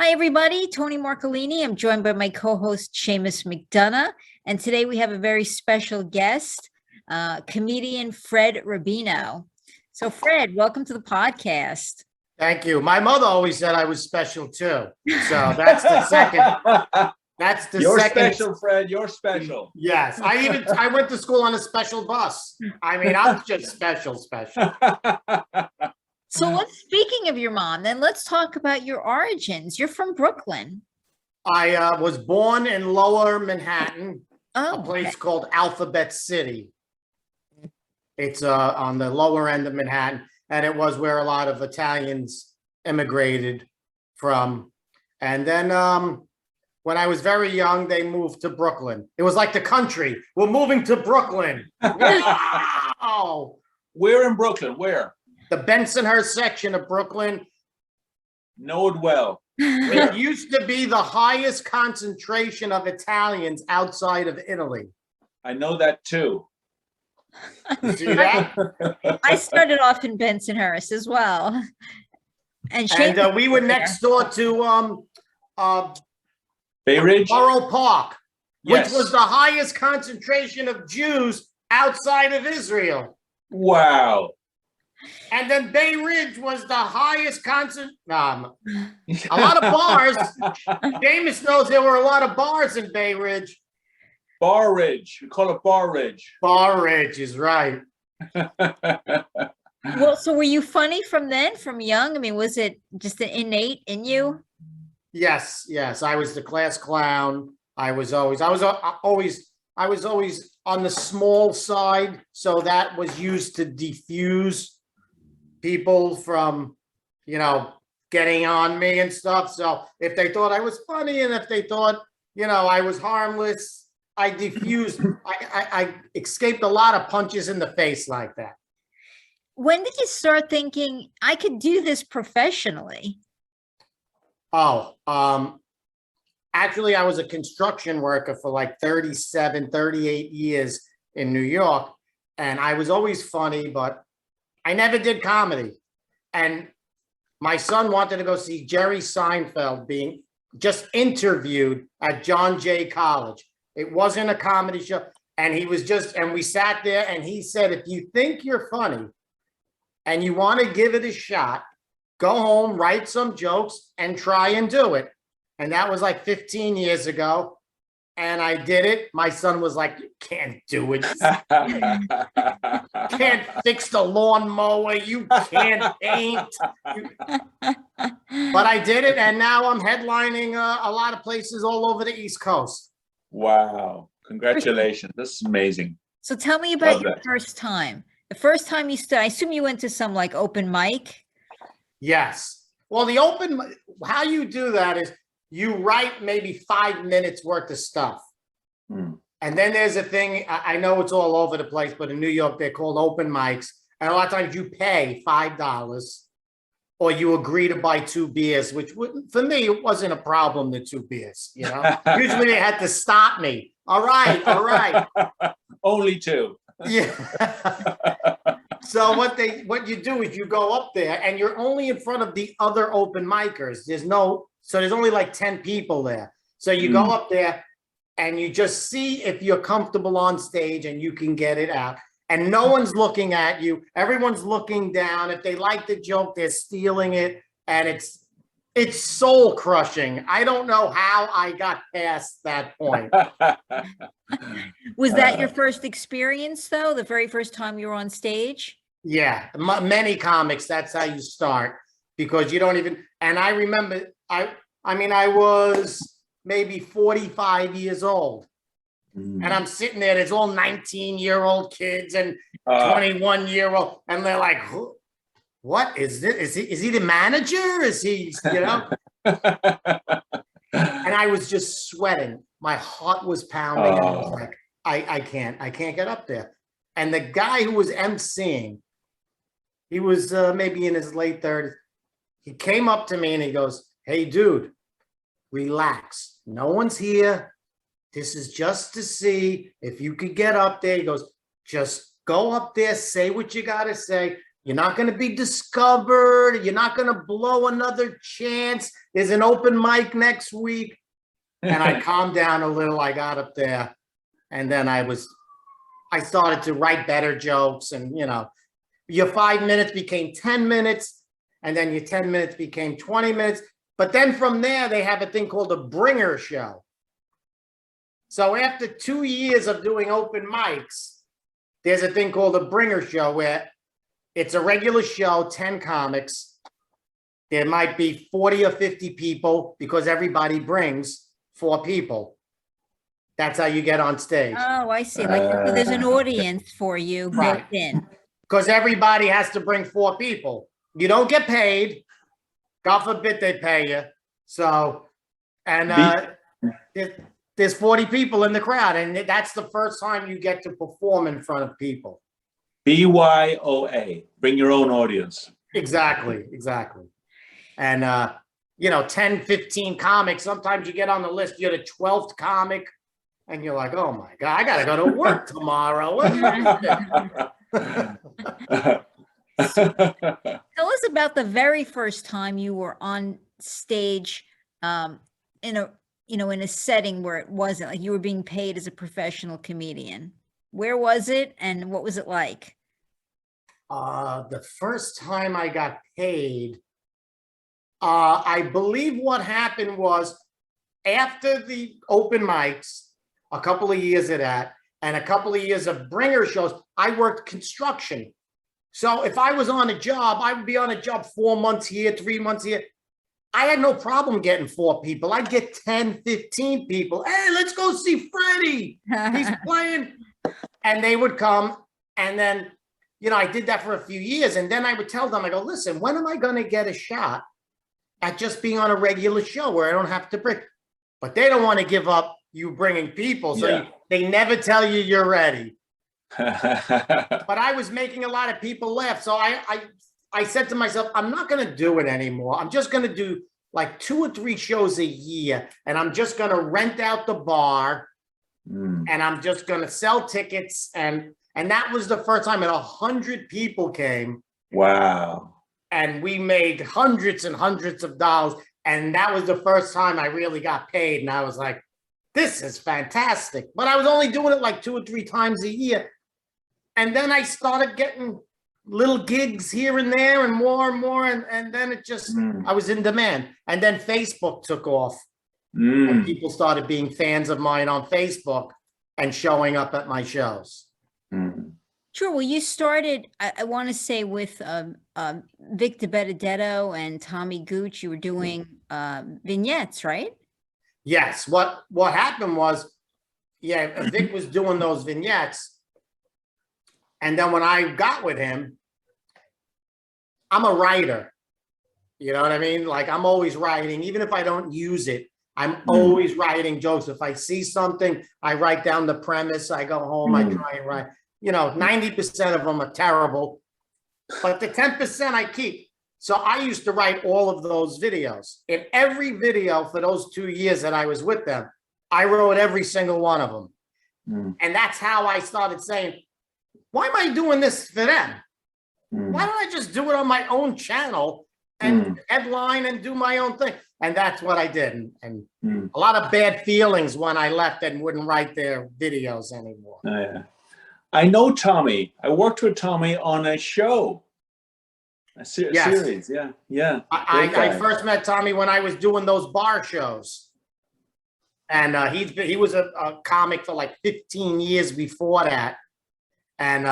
Hi, everybody. Tony Marcolini. I'm joined by my co-host, Seamus McDonough. And today we have a very special guest, comedian Fred Rubino. So, Fred, welcome to the podcast. Thank you. My mother always said I was special too. So that's the second. That's the You're second. special, Fred. You're special. Yes. I went to school on a special bus. I mean, I'm just special. So speaking of your mom, then let's talk about your origins. You're from Brooklyn. I was born in Lower Manhattan, a place okay. called Alphabet City. It's on the lower end of Manhattan, and it was where a lot of Italians immigrated from. And then when I was very young, they moved to Brooklyn. It was like the country. We're moving to Brooklyn. Wow. Where in Brooklyn? Where? The Bensonhurst section of Brooklyn. Know it well. It used to be the highest concentration of Italians outside of Italy. I know that too. You see that? I started off in Bensonhurst as well. And we were next door to Bay Ridge? Borough Park, Yes. which was the highest concentration of Jews outside of Israel. Wow. And then Bay Ridge was the highest a lot of bars. James knows there were a lot of bars in Bay Ridge. Bar Ridge. We call it Bar Ridge. Bar Ridge is right. Well, so were you funny from young? I mean, was it just innate in you? Yes. I was the class clown. I was always on the small side, so that was used to defuse people from, getting on me and stuff. So if they thought I was funny and if they thought, I was harmless, I diffused. I escaped a lot of punches in the face like that. When did you start thinking I could do this professionally? Actually, I was a construction worker for like 38 years in New York. And I was always funny, but I never did comedy. And my son wanted to go see Jerry Seinfeld being just interviewed at John Jay College. It wasn't a comedy show. And we sat there and he said, if you think you're funny and you want to give it a shot, go home, write some jokes and try and do it. And that was like 15 years ago. And I did it. My son was like, you can't do it. You can't fix the lawnmower. You can't paint. But I did it. And now I'm headlining a lot of places all over the East Coast. Wow. Congratulations. This is amazing. So tell me about your first time. The first time you stood, I assume you went to some like open mic. Yes. Well, how you do that is you write maybe 5 minutes worth of stuff. And then there's a thing, I know it's all over the place, but in New York, they're called open mics. And a lot of times you pay $5 or you agree to buy 2 beers, which for me, it wasn't a problem, the 2 beers, Usually they had to stop me. All right. Only 2. Yeah. So what you do is you go up there and you're only in front of the other open micers. There's only like 10 people there. So you go up there and you just see if you're comfortable on stage and you can get it out. And no one's looking at you. Everyone's looking down. If they like the joke, they're stealing it. And it's soul crushing. I don't know how I got past that point. Was that your first experience, though? The very first time you were on stage? Yeah, many comics, that's how you start, because you don't even, and I remember, I was maybe 45 years old, and I'm sitting there, there's all 19-year-old kids and 21-year-old, and they're like, what is this? Is he the manager? Is he, And I was just sweating. My heart was pounding. And I was like, I can't get up there. And the guy who was emceeing, he was maybe in his late 30s. He came up to me and he goes, hey, dude, relax. No one's here. This is just to see if you could get up there. He goes, just go up there, say what you got to say. You're not going to be discovered. You're not going to blow another chance. There's an open mic next week. And I calmed down a little. I got up there, and then I started to write better jokes, and your 5 minutes became 10 minutes, and then your 10 minutes became 20 minutes. But then from there, they have a thing called a bringer show. So after 2 years of doing open mics, there's a thing called a bringer show where it's a regular show, 10 comics. There might be 40 or 50 people because everybody brings 4 people. That's how you get on stage. Oh, I see. Like so there's an audience for you built in. Because everybody has to bring 4 people. You don't get paid. God forbid they pay you. So, and there's 40 people in the crowd, and that's the first time you get to perform in front of people. BYOA, bring your own audience. Exactly. And, 10, 15 comics. Sometimes you get on the list, you're the 12th comic, and you're like, oh my God, I got to go to work tomorrow. Tell us about the very first time you were on stage in a setting where it wasn't like you were being paid as a professional comedian. Where was it and what was it like? The first time I got paid, I believe what happened was after the open mics, a couple of years of that, and a couple of years of bringer shows, I worked construction. So if I was on a job, I would be on a job 4 months here, 3 months here. I had no problem getting 4 people. I'd get 10, 15 people. Hey, let's go see Freddie. He's playing. And they would come. And then, I did that for a few years. And then I would tell them, I go, listen, when am I going to get a shot at just being on a regular show where I don't have to bring? But they don't want to give up you bringing people. So they never tell you you're ready. But I was making a lot of people laugh. So I said to myself, I'm not going to do it anymore. I'm just going to do like 2 or 3 shows a year. And I'm just going to rent out the bar. And I'm just going to sell tickets. And that was the first time that 100 people came. Wow. And we made hundreds and hundreds of dollars. And that was the first time I really got paid. And I was like, this is fantastic. But I was only doing it like 2 or 3 times a year. And then I started getting little gigs here and there and more. And then it just, I was in demand. And then Facebook took off. And people started being fans of mine on Facebook and showing up at my shows. Sure. Well, you started, I want to say, with Vic DiBenedetto and Tommy Gooch. You were doing vignettes, right? Yes. What happened was, Vic was doing those vignettes. And then when I got with him, I'm a writer. You know what I mean? Like, I'm always writing, even if I don't use it. I'm always writing jokes. If I see something, I write down the premise. I go home, I try and write. 90% of them are terrible, but the 10% I keep. So I used to write all of those videos. In every video for those 2 years that I was with them, I wrote every single one of them. And that's how I started saying, why am I doing this for them? Why don't I just do it on my own channel and headline and do my own thing? And that's what I did. And a lot of bad feelings when I left and wouldn't write their videos anymore. Oh, yeah. I know Tommy. I worked with Tommy on a show. Series. Yeah. I first met Tommy when I was doing those bar shows. And he was a comic for like 15 years before that. And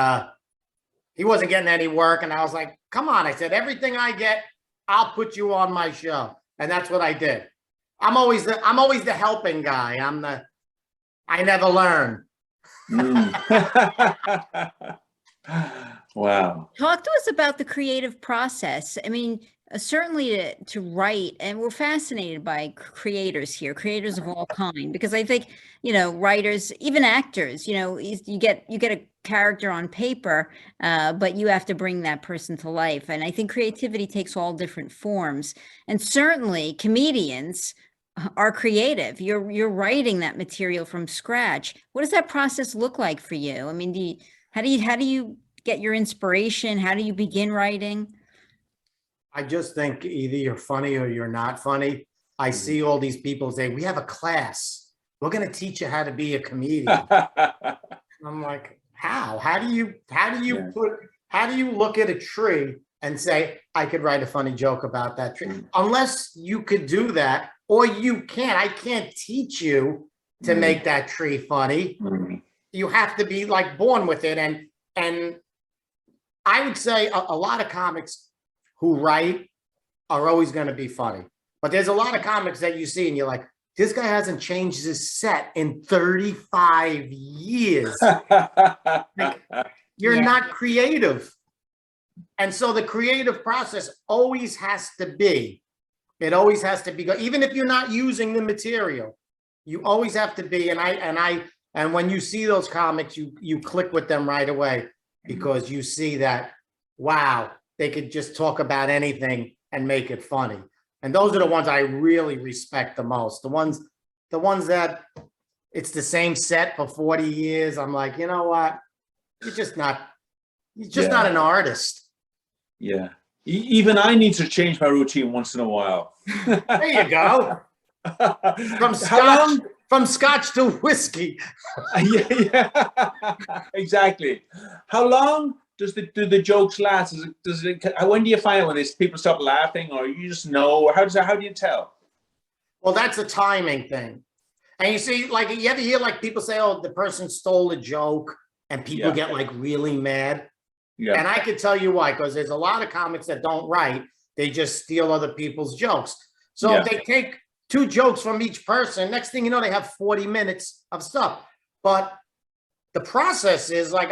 he wasn't getting any work. And I was like, come on. I said, everything I get, I'll put you on my show. And that's what I did. I'm always the helping guy. I never learn. Wow. Talk to us about the creative process. I mean, certainly to write, and we're fascinated by creators here, creators of all kind, because I think, writers, even actors, you get a character on paper, but you have to bring that person to life. And I think creativity takes all different forms. And certainly comedians are creative. You're writing that material from scratch. What does that process look like for you? I mean, how do you get your inspiration? How do you begin writing? I just think either you're funny or you're not funny. I see all these people say, we have a class. We're going to teach you how to be a comedian. I'm like, how? How do you look at a tree and say, I could write a funny joke about that tree? Unless you could do that, or you can't. I can't teach you to make that tree funny. You have to be like born with it. And I would say a lot of comics who write are always going to be funny. But there's a lot of comics that you see and you're like, this guy hasn't changed his set in 35 years. Like, you're not creative. And so the creative process always has to be, even if you're not using the material, you always have to be. And when you see those comics, you click with them right away, because you see that, wow, they could just talk about anything and make it funny. And those are the ones I really respect the most. The ones that it's the same set for 40 years. I'm like, you know what? You're just not an artist. Yeah. Even I need to change my routine once in a while. There you go. From scotch to whiskey. Yeah. Exactly. How long do the jokes last? When do you find out when people stop laughing, or you just know? How do you tell? Well, that's a timing thing. And you see, like, you ever hear like people say, oh, the person stole a joke, and people get like really mad. Yeah. And I could tell you why, because there's a lot of comics that don't write. They just steal other people's jokes. So if they take 2 jokes from each person, next thing you know, they have 40 minutes of stuff. But the process is like,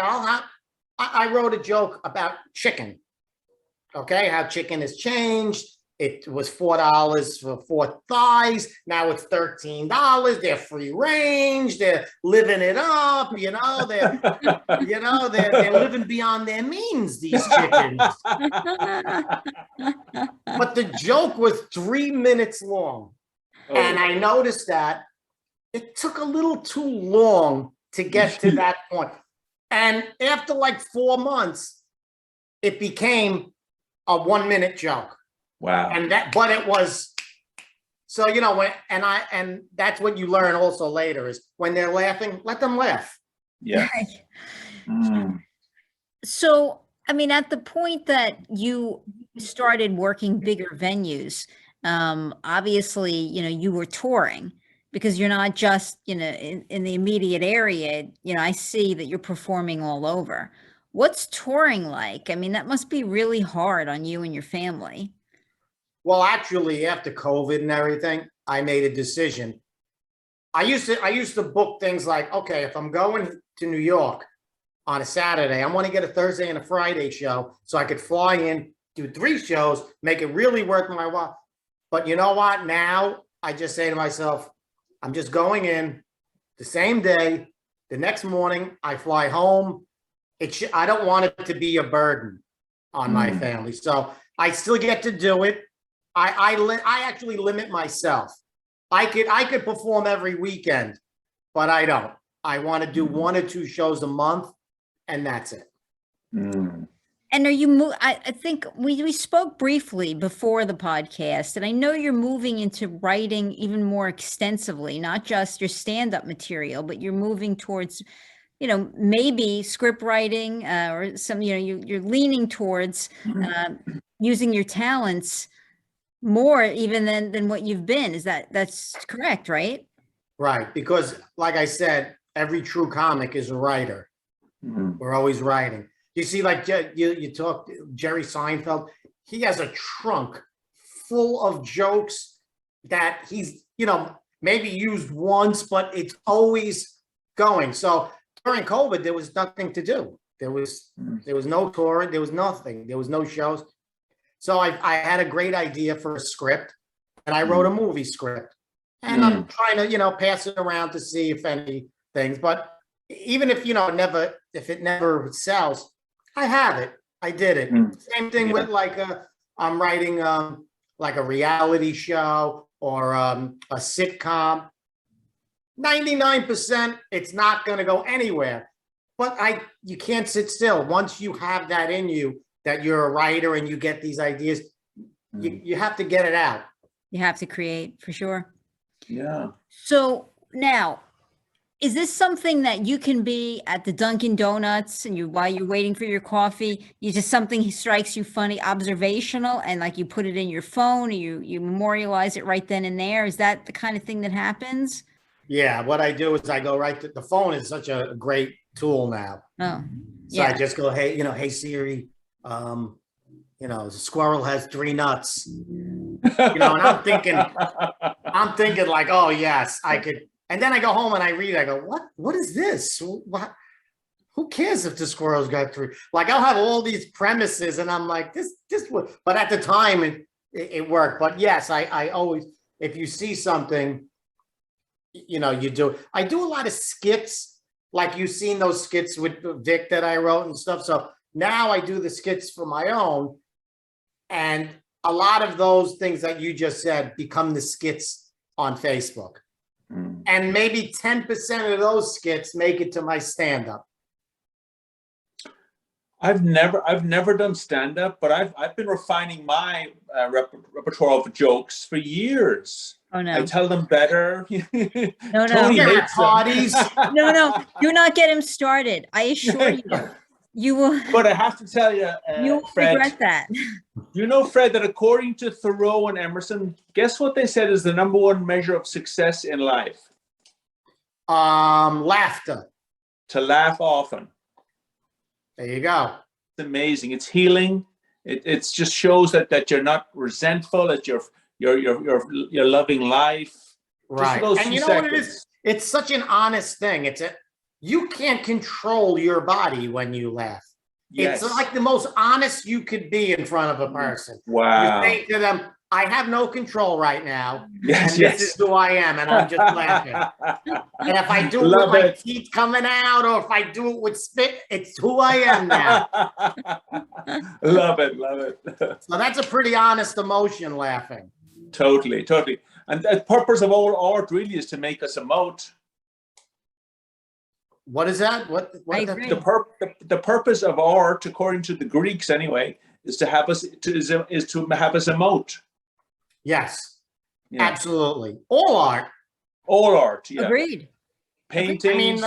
I wrote a joke about chicken. Okay, how chicken has changed. It was $4 for 4 thighs. Now it's $13. They're free range. They're living it up. They're living beyond their means, these chickens. But the joke was 3 minutes long. Oh. And I noticed that it took a little too long to get to that point. And after like 4 months, it became a 1-minute joke. Wow. But it was, so, and that's what you learn also later is when they're laughing, let them laugh. Yeah. So, I mean, at the point that you started working bigger venues, obviously, you were touring, because you're not just, in the immediate area. I see that you're performing all over. What's touring like? I mean, that must be really hard on you and your family. Well, actually, after COVID and everything, I made a decision. I used to book things like, okay, if I'm going to New York on a Saturday, I want to get a Thursday and a Friday show so I could fly in, do 3 shows, make it really worth my while. But you know what? Now I just say to myself, I'm just going in the same day. The next morning I fly home. I don't want it to be a burden on my family. So I still get to do it. I actually limit myself. I could perform every weekend, but I don't. I want to do 1 or 2 shows a month, and that's it. And are you I think we spoke briefly before the podcast, and I know you're moving into writing even more extensively, not just your stand-up material, but you're moving towards, maybe script writing, or some, you're leaning towards using your talents more even than what you've been. That's correct, right? Right, because like I said, every true comic is a writer. We're always writing. You see, like you talk Jerry Seinfeld, he has a trunk full of jokes that he's, maybe used once, but it's always going. So during COVID, there was nothing to do. There was no touring, there was nothing, there was no shows. So I had a great idea for a script, and I wrote a movie script, and I'm trying to, pass it around to see if any things, but even if, if it never sells, I have it. I did it. Same thing with like I'm writing like a reality show or a sitcom. 99%, it's not going to go anywhere. but you can't sit still. Once you have that in you, that you're a writer and you get these ideas, you have to get it out. You have to create, for sure. Yeah. So now, is this something that you can be at the Dunkin' Donuts and while you're waiting for your coffee, you just something strikes you funny, observational, and like you put it in your phone, or you memorialize it right then and there? Is that the kind of thing that happens? Yeah, what I do is I go right to the phone is such a great tool now. Oh, So I just go, hey, hey Siri, the squirrel has 3 nuts. And I'm thinking like, oh yes, I could. And then I go home and I read. I go, what is this? Who cares if the squirrel's got 3? Like I'll have all these premises, and I'm like, this. But at the time, it worked. But yes, I always, if you see something, you do. I do a lot of skits, like you've seen those skits with Vic that I wrote and stuff. So now I do the skits for my own, and a lot of those things that you just said become the skits on Facebook. And maybe 10% of those skits make it to my stand-up. I've never done stand-up, but I've been refining my repertoire of jokes for years. Oh no! I tell them better. No. Tony At parties. No. Do not get him started. I assure you, you will. But I have to tell you, You'll Fred, regret that. You know, Fred, that according to Thoreau and Emerson, guess what they said is the #1 measure of success in life? Laughter. To laugh often. There you go. It's amazing. It's healing. It just shows that you're not resentful. That you're loving life. Right. And you know what it is? It's such an honest thing. You can't control your body when you laugh. Yes. It's like the most honest you could be in front of a person. Wow. You say to them, I have no control right now. Yes, and this is who I am, and I'm just laughing. And if I do it with my teeth coming out, or if I do it with spit, it's who I am now. Love it. So that's a pretty honest emotion, laughing. Totally. And the purpose of all art really is to make us emote. What is that? The purpose of art, according to the Greeks anyway, is to have us emote. Yes, yeah. Absolutely. All art. Yeah. Agreed. Painting.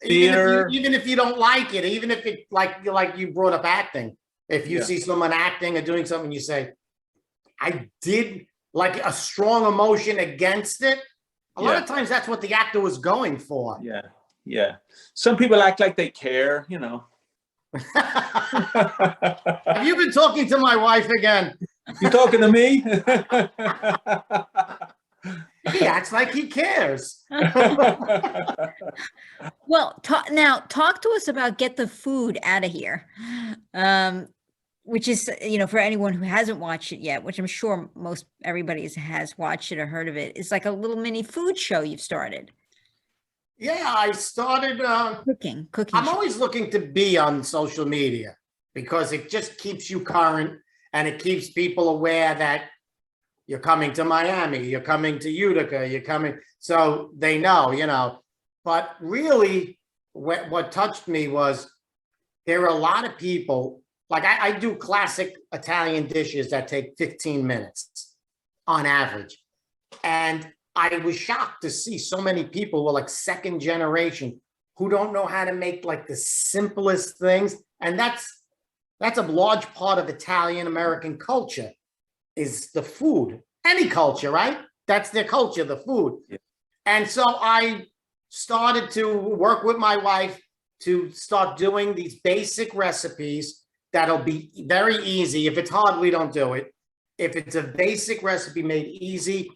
Even if you don't like it, even if it like you brought up acting, if you see someone acting or doing something, you say, I did like a strong emotion against it. A lot of times that's what the actor was going for. Yeah. Some people act like they care, Have you been talking to my wife again? You talking to me? He acts like he cares. Well, talk to us about Get the Food Out of Here, which is, for anyone who hasn't watched it yet, which I'm sure most everybody has watched it or heard of it. It's like a little mini food show you've started. Yeah, I started cooking. I'm always looking to be on social media because it just keeps you current and it keeps people aware that you're coming to Miami, you're coming to Utica, you're coming, so they know. But really, what touched me was there are a lot of people, like I do classic Italian dishes that take 15 minutes on average. And I was shocked to see so many people who are like second generation who don't know how to make like the simplest things. And that's a large part of Italian American culture is the food. Any culture, right? That's their culture, the food. Yeah. And so I started to work with my wife to start doing these basic recipes that'll be very easy. If it's hard, we don't do it. If it's a basic recipe made easy,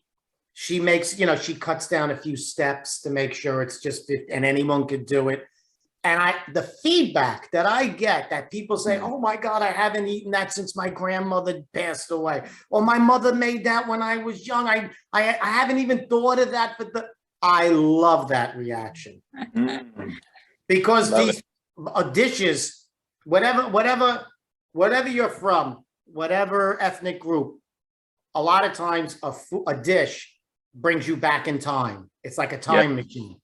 she makes, she cuts down a few steps to make sure it's just, and anyone could do it. And the feedback that I get, that people say, oh my God, I haven't eaten that since my grandmother passed away. Or my mother made that when I was young. I haven't even thought of that, but I love that reaction. Because these dishes, whatever you're from, whatever ethnic group, a lot of times a dish brings you back in time. It's like a time machine.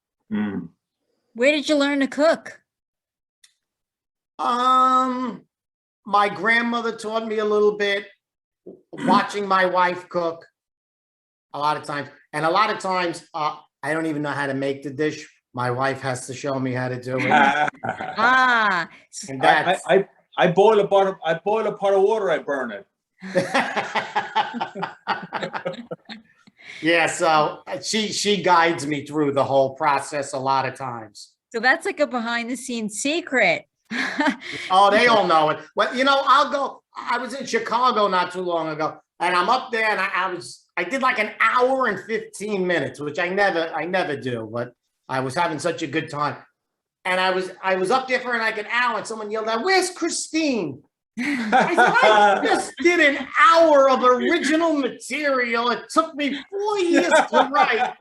Where did you learn to cook? My grandmother taught me a little bit, watching my wife cook a lot of times. And a lot of times, I don't even know how to make the dish. My wife has to show me how to do it. Ah, And that's I boil a pot of water, I burn it. Yeah, so she guides me through the whole process a lot of times. so that's like a behind the scenes secret. Oh, they all know it. Well, I was in Chicago not too long ago, and I'm up there, and I did like an hour and 15 minutes, which I never do, but I was having such a good time. And I was up there for like an hour, and someone yelled out, "Where's Christine?" I said, I just did an hour of original material. It took me 4 years to write.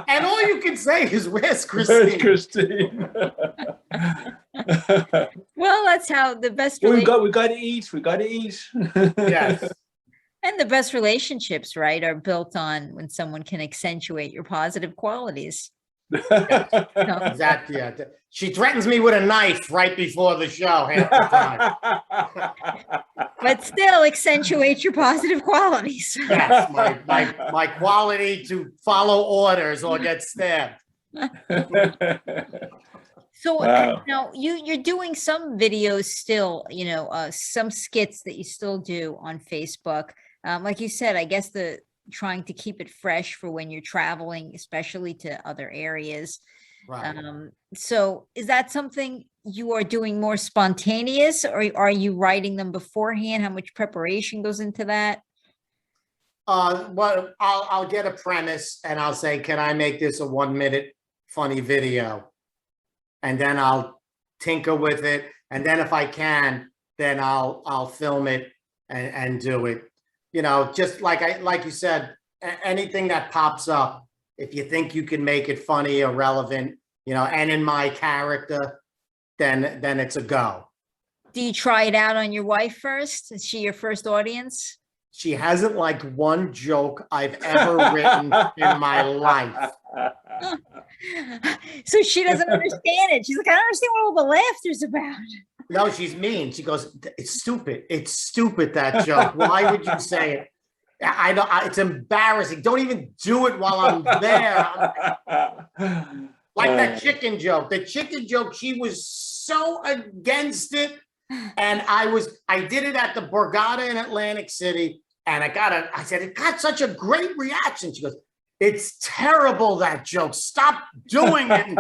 And all you can say is, "Where's Christine?" Where's Christine? Well, that's how the best we got to eat. We got to eat. Yes. and the best relationships, right, are built on when someone can accentuate your positive qualities. Exactly. Yeah. She threatens me with a knife right before the show half the time. But still accentuate your positive qualities. Yes, my quality to follow orders or get stabbed. So Wow. now you're doing some videos still, some skits that you still do on Facebook. Like you said, I guess trying to keep it fresh for when you're traveling, especially to other areas. Right. So is that something you are doing more spontaneous, or are you writing them beforehand? How much preparation goes into that? Well, I'll get a premise and I'll say, can I make this a 1 minute funny video? And then I'll tinker with it. And then if I can, then I'll film it and do it. Just like you said, anything that pops up, if you think you can make it funny or relevant, and in my character, then it's a go. Do you try it out on your wife first? Is she your first audience? She hasn't liked one joke I've ever written in my life. So she doesn't understand it. She's like, I don't understand what all the laughter's about. No, she's mean. She goes, "It's stupid. It's stupid, that joke. Why would you say it? I don't. It's embarrassing. Don't even do it while I'm there." Like that chicken joke. The chicken joke, she was so against it. And I did it at the Borgata in Atlantic City. And I said, it got such a great reaction. She goes, "It's terrible, that joke. Stop doing it."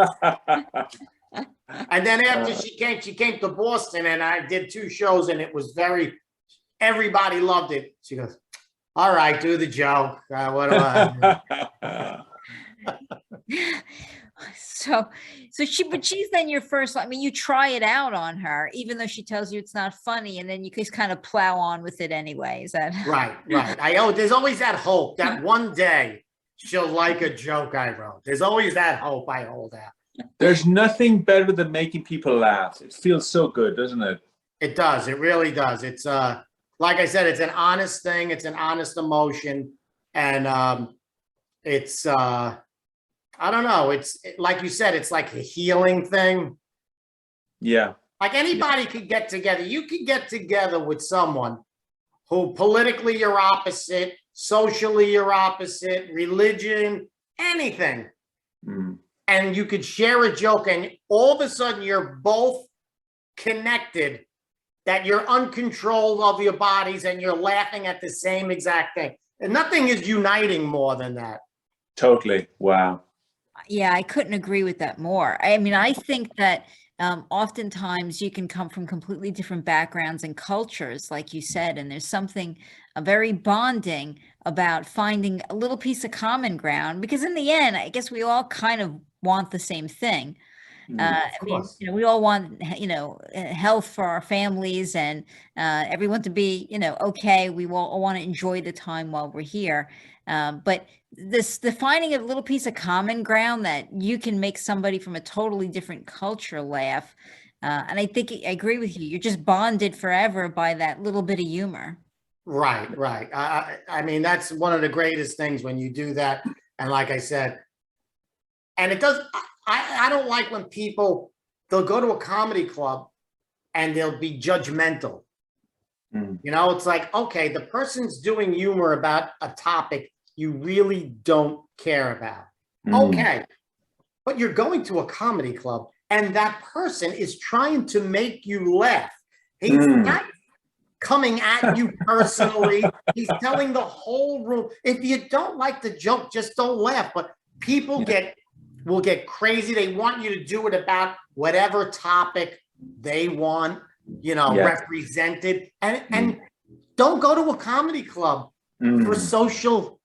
And then after she came to Boston, and I did 2 shows, and it was everybody loved it. She goes, "All right, do the joke. What do I do?" So but she's then your first, you try it out on her, even though she tells you it's not funny, and then you just kind of plow on with it anyway. Is that right? There's always that hope that one day she'll like a joke I wrote. There's always that hope I hold out. There's nothing better than making people laugh. It feels so good, doesn't it? It does. It really does. It's like I said, it's an honest thing. It's an honest emotion, and it's I don't know. It's like you said, it's like a healing thing. Yeah. Like anybody could get together. You could get together with someone who politically you're opposite, socially you're opposite, religion, anything. Mm. And you could share a joke, and all of a sudden you're both connected, that you're uncontrolled of your bodies and you're laughing at the same exact thing. And nothing is uniting more than that. Totally. Wow. Yeah, I couldn't agree with that more. I think that oftentimes you can come from completely different backgrounds and cultures, like you said, and there's something very bonding about finding a little piece of common ground, because in the end, I guess we all kind of want the same thing. We all want, health for our families, and everyone to be, okay. We all want to enjoy the time while we're here. But the finding a little piece of common ground that you can make somebody from a totally different culture laugh. And I think I agree with you. You're just bonded forever by that little bit of humor. Right. That's one of the greatest things when you do that. And like I said, and it does, I don't like when people, they'll go to a comedy club and they'll be judgmental. Mm. You know, it's like, okay, the person's doing humor about a topic you really don't care about. Okay, but you're going to a comedy club and that person is trying to make you laugh. He's not coming at you personally. He's telling the whole room. If you don't like the joke, just don't laugh. But people will get crazy. They want you to do it about whatever topic they want, you know, represented. And don't go to a comedy club for social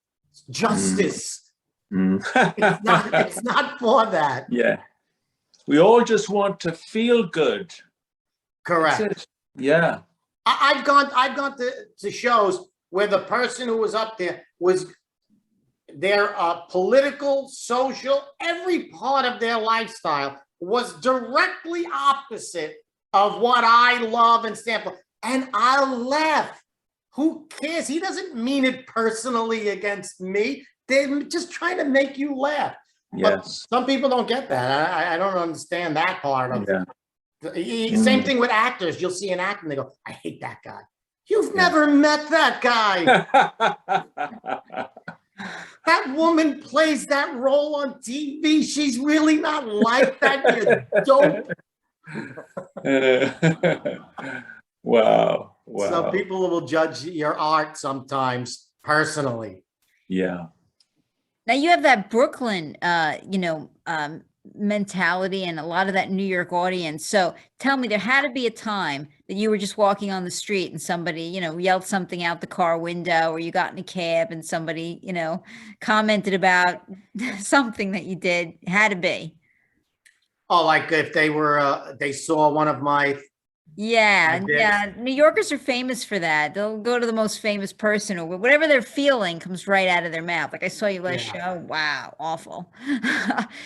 justice. It's not for that. Yeah. We all just want to feel good. Correct. Yeah. I've gone to shows where the person who was up there was their political, social, every part of their lifestyle was directly opposite of what I love and stand for. And I laugh. Who cares? He doesn't mean it personally against me. They're just trying to make you laugh. Yes. But some people don't get that. I don't understand that part of it. Same thing with actors. You'll see an actor and they go, I hate that guy. You've never met that guy. That woman plays that role on TV. She's really not like that. You don't. Wow. So people will judge your art sometimes personally. Yeah. Now you have that Brooklyn, mentality and a lot of that New York audience. So tell me, there had to be a time that you were just walking on the street and somebody, yelled something out the car window, or you got in a cab and somebody, commented about something that you did. It had to be. Oh, like if they saw one of my. Yeah. New Yorkers are famous for that. They'll go to the most famous person, or whatever they're feeling comes right out of their mouth. Like, I saw you last show. Wow, awful.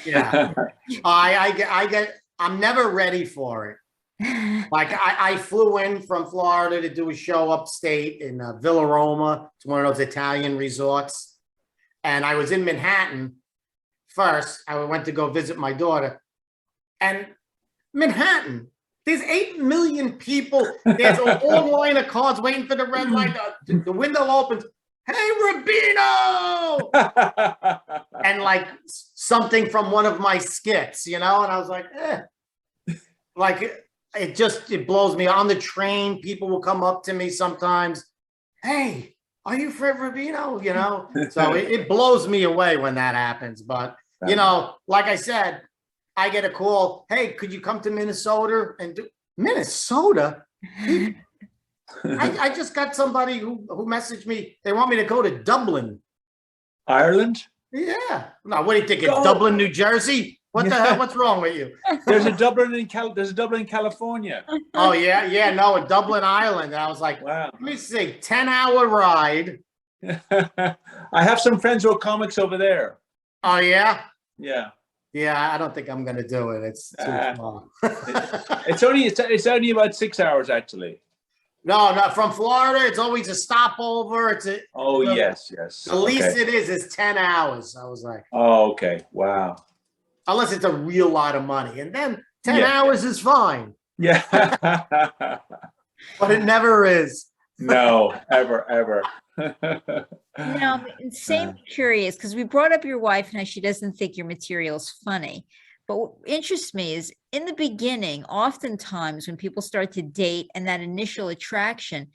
Yeah. I'm never ready for it. Like I flew in from Florida to do a show upstate in Villa Roma. It's one of those Italian resorts. And I was in Manhattan first. I went to go visit my daughter. And Manhattan, there's 8 million people. There's a long line of cars waiting for the red light. The window opens. Hey, Rubino! And like something from one of my skits, And I was like, Like it blows me. On the train, people will come up to me sometimes. Hey, are you Fred Rubino? So it blows me away when that happens. But, like I said, I get a call. Hey, could you come to Minnesota and do Minnesota? I just got somebody who messaged me. They want me to go to Dublin, Ireland. Yeah. Now, what do you think? It's Dublin, New Jersey? What the hell? What's wrong with you? There's a Dublin in California. Oh yeah, no, in Dublin, Ireland. And I was like, wow. Let me see, 10-hour ride. I have some friends who are comics over there. Oh yeah. Yeah. Yeah, I don't think I'm gonna do it. It's too far. It's only about 6 hours actually. No, from Florida, it's always a stopover. Yes. The least it is 10 hours. I was like, oh, okay, wow. Unless it's a real lot of money, and then 10 hours is fine. Yeah, but it never is. No, ever. Same curious, because we brought up your wife and how she doesn't think your material is funny. But what interests me is, in the beginning, oftentimes when people start to date and that initial attraction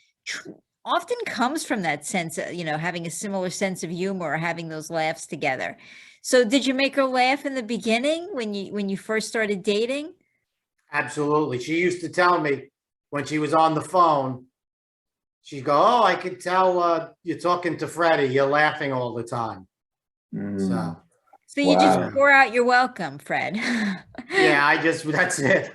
often comes from that sense of, having a similar sense of humor or having those laughs together. So did you make her laugh in the beginning when you first started dating? Absolutely. She used to tell me when she was on the phone, she'd go, oh, I could tell you're talking to Freddie. You're laughing all the time. So you just pour out your welcome, Fred. Yeah, that's it.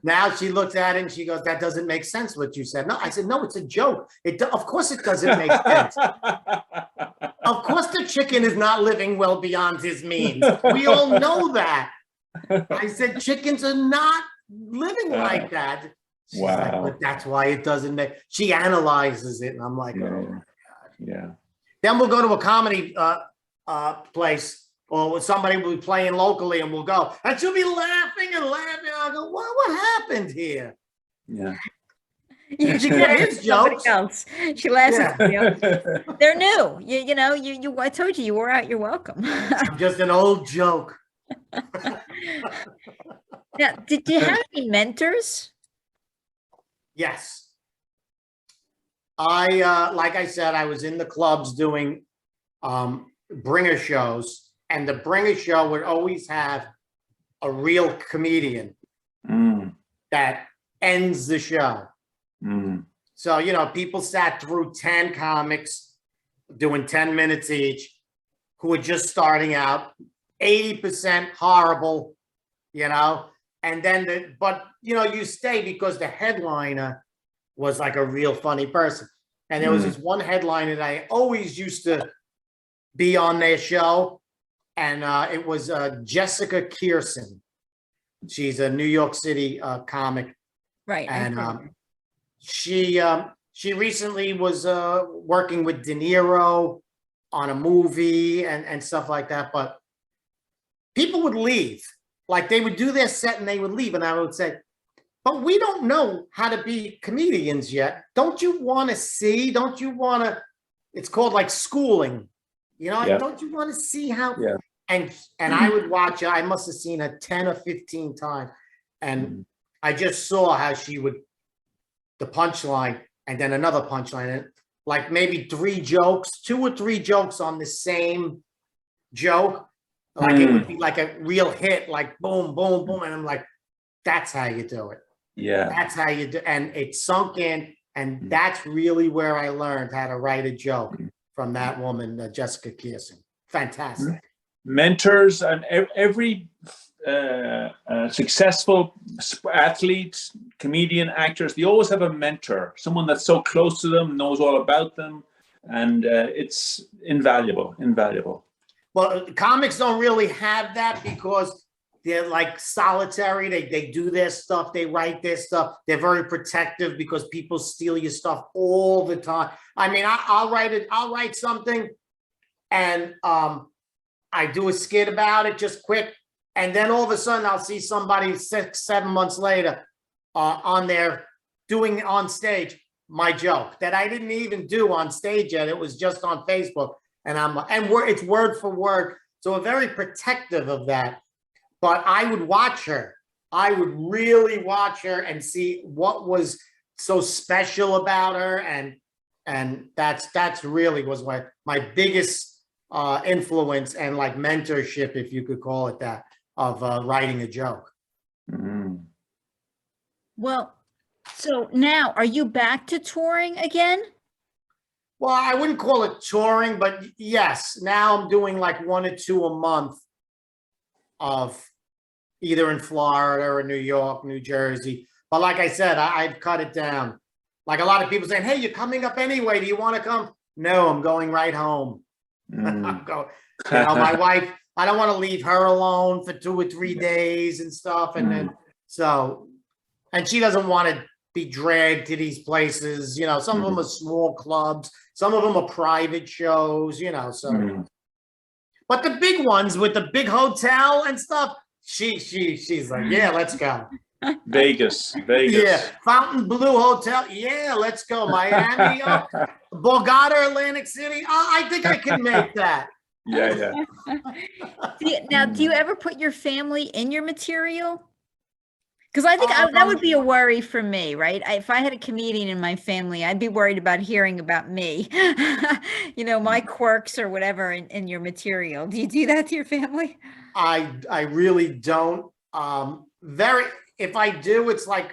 Now she looks at it and she goes, that doesn't make sense what you said. No, I said, no, it's a joke. Of course it doesn't make sense. Of course the chicken is not living well beyond his means. We all know that. I said, chickens are not living like that. She's like, but that's why it doesn't make. She analyzes it, and I'm like, oh my God. Yeah. Then we'll go to a comedy place, or somebody will be playing locally, and we'll go, and she'll be laughing and laughing. I'll go, what happened here? Yeah. Yeah, she Yeah, laughs his at somebody jokes. else. She laughs Yeah. at somebody else. They're new. You know, I told you, you wore out your welcome. I'm just an old joke. Now, did you have any mentors? Yes. Like I said, I was in the clubs doing bringer shows, and the bringer show would always have a real comedian that ends the show. So, you know, people sat through 10 comics doing 10 minutes each who were just starting out, 80% horrible, you know, and then but you know, you stay because the headliner was like a real funny person. And there was this one headliner that I always used to be on their show, and it was Jessica Kirson. She's a New York City comic. Right. And she recently was working with De Niro on a movie and stuff like that. But people would leave. Like, they would do their set and they would leave. And I would say, but we don't know how to be comedians yet. Don't you want to see? Don't you want to? It's called like schooling. You know, Yeah. don't you want to see how? Yeah. And I would watch it. I must have seen her 10 or 15 times. And I just saw how she would, the punchline and then another punchline. Like maybe 3 jokes, 2 or 3 jokes on the same joke. Like it would be like a real hit, like boom, boom, boom. And I'm like, that's how you do it. Yeah. That's how you do. And it sunk in. And that's really where I learned how to write a joke from that woman, Jessica Kirson. Fantastic. Mentors, and every successful athlete, comedian, actors, they always have a mentor, someone that's so close to them, knows all about them. And it's invaluable. Well, comics don't really have that because they're like solitary. They do their stuff. They write their stuff. They're very protective because people steal your stuff all the time. I mean, I'll write something, and I do a skit about it just quick. And then all of a sudden I'll see somebody 6-7 months later on there doing on stage my joke that I didn't even do on stage yet. It was just on Facebook. And it's word for word. So we're very protective of that. But I would watch her. I would really watch her and see what was so special about her. And that's really was my biggest influence and like mentorship, if you could call it that, of writing a joke. Well, so now are you back to touring again? Well, I wouldn't call it touring, but yes, now I'm doing like 1 or 2 a month of either in Florida or New York, New Jersey. But like I said, I've cut it down. Like a lot of people saying, hey, you're coming up anyway. Do you want to come? No, I'm going right home. I'm going, you know, my wife, I don't want to leave her alone for 2 or 3 days and stuff. And then, and she doesn't want to be dragged to these places. You know, some of them are small clubs. Some of them are private shows, you know, so. But the big ones with the big hotel and stuff, she's like, yeah, let's go. Vegas. Yeah, Fontainebleau Hotel. Yeah, let's go. Miami, Borgata, Atlantic City. Oh, I think I can make that. Yeah. Now, do you ever put your family in your material? Because I think that would be a worry for me, right? If I had a comedian in my family, I'd be worried about hearing about me, you know, my quirks or whatever in your material. Do you do that to your family? I really don't. If I do, it's like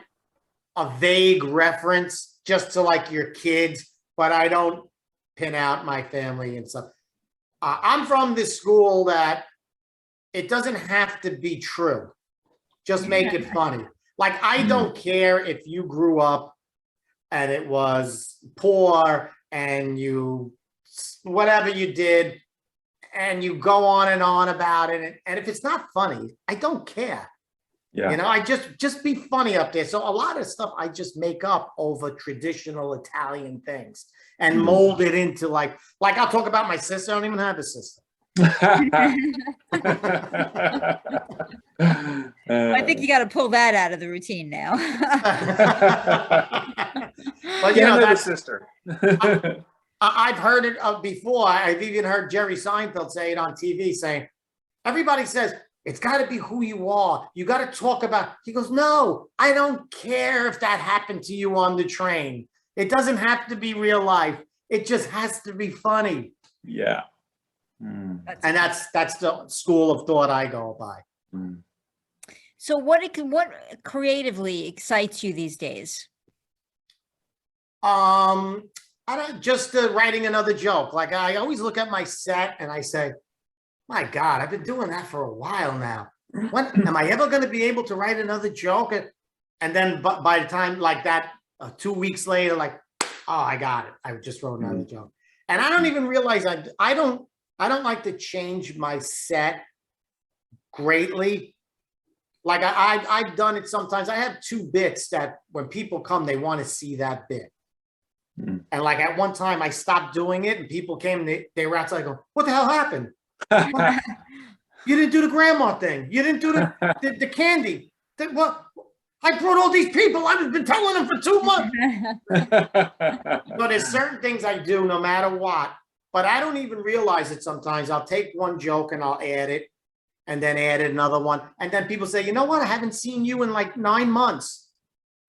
a vague reference just to like your kids, but I don't pin out my family and stuff. I'm from this school that it doesn't have to be true. Just make it funny. Like, I don't care if you grew up and it was poor and you, whatever you did, and you go on about it. And if it's not funny, I don't care. Yeah. You know, I just be funny up there. So a lot of stuff I just make up over traditional Italian things and mold it into like I'll talk about my sister. I don't even have a sister. I think you got to pull that out of the routine now. But Get another that's sister. I've heard it before. I've even heard Jerry Seinfeld say it on TV, saying everybody says it's got to be who you are. You got to talk about. He goes, no, I don't care if that happened to you on the train. It doesn't have to be real life. It just has to be funny. Yeah. And that's the school of thought I go by. So what creatively excites you these days? I don't just writing another joke. Like I always look at my set and I say, my God, I've been doing that for a while now. When am I ever going to be able to write another joke? And then by the time like that, 2 weeks later, like, oh, I got it. I just wrote another joke. And I don't even realize I don't like to change my set greatly. Like I've done it sometimes. I have 2 bits that when people come, they want to see that bit. And like at one time I stopped doing it and people came and they were outside going, what the hell happened? You didn't do the grandma thing. You didn't do the candy. What? I brought all these people. I've been telling them for 2 months. But there's certain things I do no matter what, but I don't even realize it sometimes. I'll take one joke and I'll add it and then add another one. And then people say, you know what? I haven't seen you in like 9 months.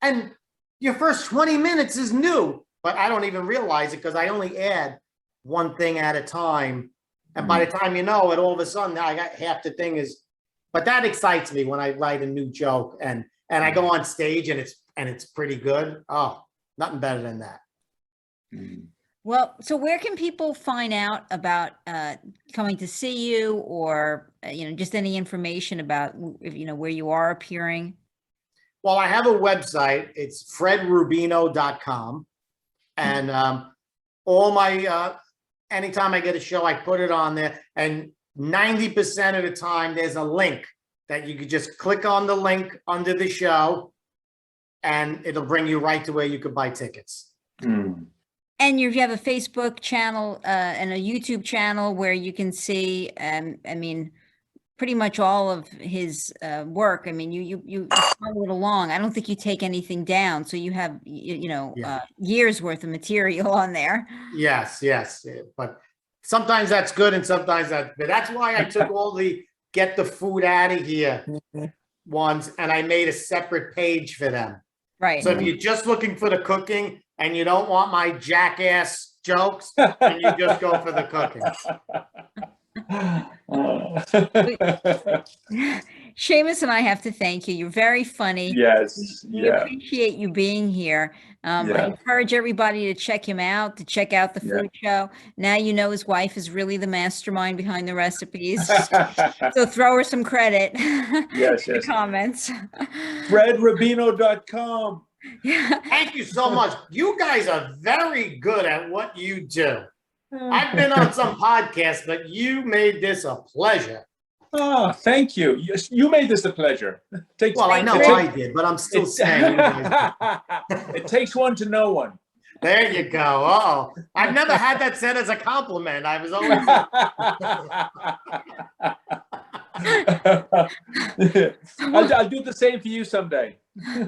And your first 20 minutes is new, but I don't even realize it because I only add one thing at a time. And by the time you know it, all of a sudden I got half the thing is, but that excites me when I write a new joke and I go on stage and it's pretty good. Oh, nothing better than that. Well, so where can people find out about coming to see you or, just any information about, where you are appearing? Well, I have a website. It's fredrubino.com. And all my, anytime I get a show, I put it on there. And 90% of the time, there's a link that you could just click on the link under the show and it'll bring you right to where you could buy tickets. And you have a Facebook channel and a YouTube channel where you can see, pretty much all of his work. I mean, you follow it along. I don't think you take anything down. So you have, years worth of material on there. Yes. But sometimes that's good and sometimes that's why I took all the get the food out of here ones and I made a separate page for them. Right. So if you're just looking for the cooking and you don't want my jackass jokes, then you just go for the cooking. Seamus and I have to thank you. You're very funny. Yes. We appreciate you being here. I encourage everybody to check him out, to check out the food show. Now you know his wife is really the mastermind behind the recipes. So throw her some credit. Yes. In the comments. FredRubino.com. Thank you so much. You guys are very good at what you do. I've been on some podcasts, but you made this a pleasure. Oh, thank you. Yes, you made this a pleasure. I know I did, but I'm still saying. It takes one to know one. There you go. Oh, I've never had that said as a compliment. I was always. I'll do the same for you someday.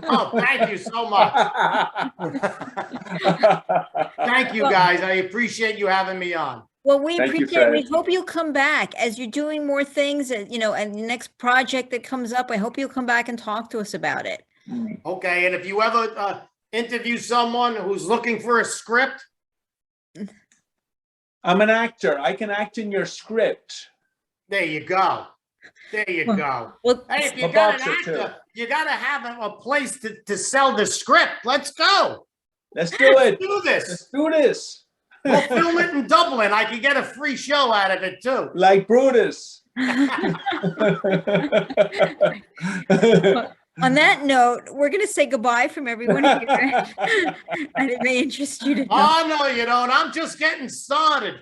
Oh, thank you so much. Thank you, guys. I appreciate you having me on. Well, we appreciate it. We hope you'll come back as you're doing more things, and the next project that comes up. I hope you'll come back and talk to us about it. Okay. And if you ever interview someone who's looking for a script. I'm an actor. I can act in your script. There you go. There you go. Well, hey, if you got an actor, you got to have a place to sell the script. Let's go. Let's do it. Let's do this. Let's do this. We'll film it in Dublin. I could get a free show out of it too. Like Brutus. On that note, we're going to say goodbye from everyone here. And it may interest you to know. Oh, no, you don't. I'm just getting started.